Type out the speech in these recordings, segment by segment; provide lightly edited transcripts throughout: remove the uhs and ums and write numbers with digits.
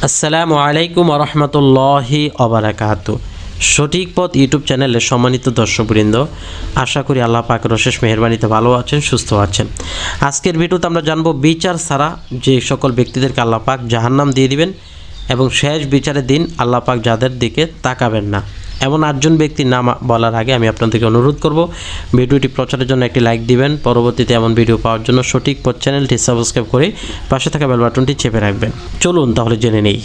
আসসালামু আলাইকুম রহমতুল্লাহি ওবারাকাতু। সঠিক পথ ইউটিউব চ্যানেলের সম্মানিত দর্শকবৃন্দ, আশা করি আল্লাহ পাকের অশেষ মেহেরবানিতে ভালো আছেন, সুস্থ আছেন। আজকের ভিডিওতে আমরা জানবো বিচার ছাড়া যে সকল ব্যক্তিদেরকে আল্লাহ পাক জাহান্নাম দিয়ে দিবেন এবং শেষ বিচারের দিন আল্লাহ পাক যাদের দিকে তাকাবেন না, এমন 8জন ব্যক্তির নাম বলার আগে আমি আপনাদেরকে অনুরোধ করব ভিডিওটি প্রচারের জন্য একটি লাইক দিবেন। পরবর্তীতে এমন ভিডিও পাওয়ার জন্য সঠিক পথ চ্যানেলটি সাবস্ক্রাইব করে পাশে থাকা বেল বাটনটি চেপে রাখবেন। চলুন তাহলে জেনে নেই।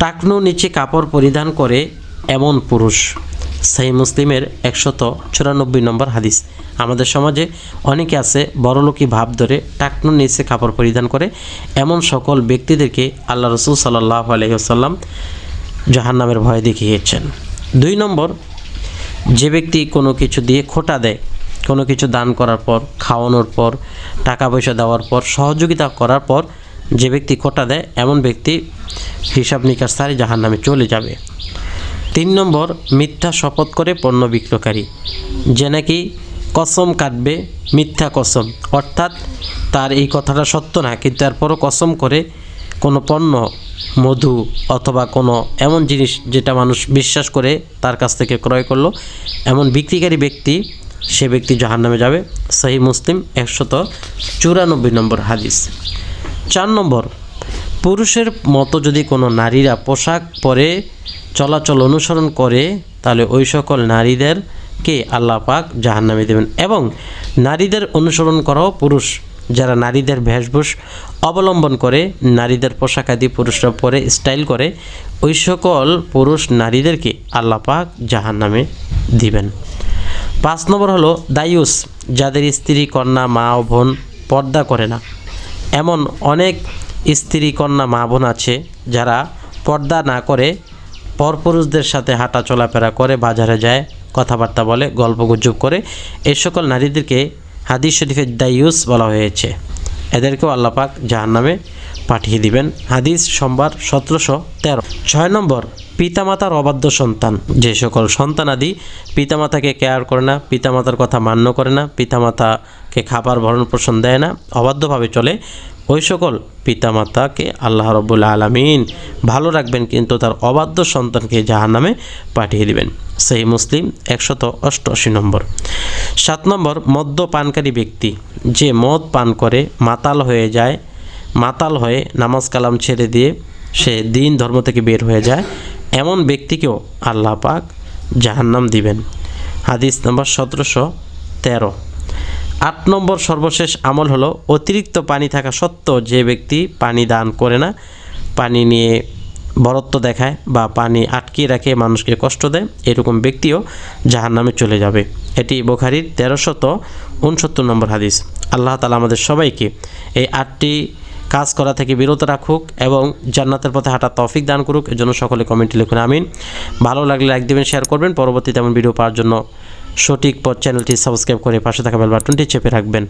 টাকনু নিচে কাপড় পরিধান করে এমন পুরুষ, সহিহ মুসলিমের 194 নম্বর হাদিস। আমাদের সমাজে অনেকে আছে বড়লোকি ভাব ধরে টাকনুর নিচে কাপড় পরিধান করে এমন সকল ব্যক্তিদেরকে আল্লাহ রসুল সাল্লাল্লাহু আলাইহি ওয়াসাল্লাম জাহান্নামের ভয় দেখিয়েছেন। 2 নম্বর, যে ব্যক্তি কোনো কিছু দিয়ে খোটা দেয়, কোনো কিছু দান করার পর, খাওয়ানোর পর, টাকা পয়সা দেওয়ার পর, সহযোগিতা করার পর যে ব্যক্তি খোটা দেয় এমন ব্যক্তি হিসাব নিকাশ ছাড়াই জাহান্নামে চলে যাবে। 3 নম্বর, মিথ্যা শপথ করে পণ্য বিক্রয়কারী, যে নাকি কসম কাটবে, মিথ্যা কসম, অর্থাৎ তার এই কথাটা সত্য না কিন্তু তারপরও কসম করে কোনো পণ্য, মধু অথবা কোনো এমন জিনিস যেটা মানুষ বিশ্বাস করে তার কাছ থেকে ক্রয় করলো, এমন বিক্রিকারী ব্যক্তি, সে ব্যক্তি জাহান্নামে যাবে। সহিহ মুসলিম 194 নম্বর হাদিস। 4 নম্বর, পুরুষের মতো যদি কোনো নারীরা পোশাক পরে চলাচল অনুসরণ করে তাহলে ওই সকল নারীদেরকে আল্লাহ পাক জাহান্নামে দেবেন। এবং নারীদের অনুসরণ করাও পুরুষ, যারা নারীদের বেশভূষ অবলম্বন করে, নারীদের পোশাক আদি পুরুষরা পরে স্টাইল করে, ওই সকল পুরুষ নারীদেরকে আল্লাহ পাক জাহান্নামে দিবেন। 5 নম্বর হলো দায়ুস, যাদের স্ত্রী, কন্যা, মা ও বোন পর্দা করে না। এমন অনেক স্ত্রী, কন্যা, মা বোন আছে যারা পর্দা না করে পরপুরুষদের সাথে হাঁটা চলাফেরা করে, বাজারে যায়, কথাবার্তা বলে, গল্পগুজব করে। এই সকল নারীদেরকে হাদিস শরীফে দায়ুস বলা হয়েছে, এদেরকেও আল্লাহ পাক জাহান্নামে পাঠিয়ে দিবেন। হাদিস সোমবার 1713। 6 নম্বর, পিতামাতার অবাধ্য সন্তান, যে সকল সন্তানাদি পিতামাতাকে কেয়ার করে না, পিতামাতার কথা মান্য করে না, পিতামাতাকে খাবার ভরণ পোষণ দেয় না, অবাধ্যভাবে চলে, ওই সকল পিতামাতাকে আল্লাহ রাব্বুল আলামিন ভালো রাখবেন কিন্তু তার অবাধ্য সন্তানকে জাহান্নামে পাঠিয়ে দিবেন। সহিহ মুসলিম 188 নম্বর। 7 নম্বর, মদ্যপানকারী ব্যক্তি, যে মদ পান করে মাতাল হয়ে যায়, মাতাল হয়ে নামাজ কালাম ছেড়ে দিয়ে সে দিন ধর্ম থেকে বের হয়ে যায়, এমন ব্যক্তিকেও আল্লাহ পাক জাহান্নাম দিবেন। হাদিস নম্বর 1713। 8 নম্বর সর্বশেষ আমল হলো অতিরিক্ত পানি থাকা সত্ত্বেও যে ব্যক্তি পানি দান করে না, পানি নিয়ে বরত্ব দেখায় বা পানি আটকিয়ে রাখে, মানুষকে কষ্ট দেয়, এরকম ব্যক্তিও জাহান্নামে চলে যাবে। এটি বুখারীর 1369 নম্বর হাদিস। আল্লাহ তাআলা আমাদের সবাইকে এই 8টি কাজ করা থেকে বিরত রাখুক এবং জান্নাতের পথে হাঁটার তৌফিক দান করুক। এর জন্য সকলে কমেন্টে লিখুন আমিন। ভালো লাগলে লাইক দেবেন, শেয়ার করবেন। পরবর্তীতে এমন ভিডিও পাওয়ার জন্য সঠিক পথ চ্যানেলটি সাবস্ক্রাইব করে পাশে থাকা বেল বাটনটি চেপে রাখবেন।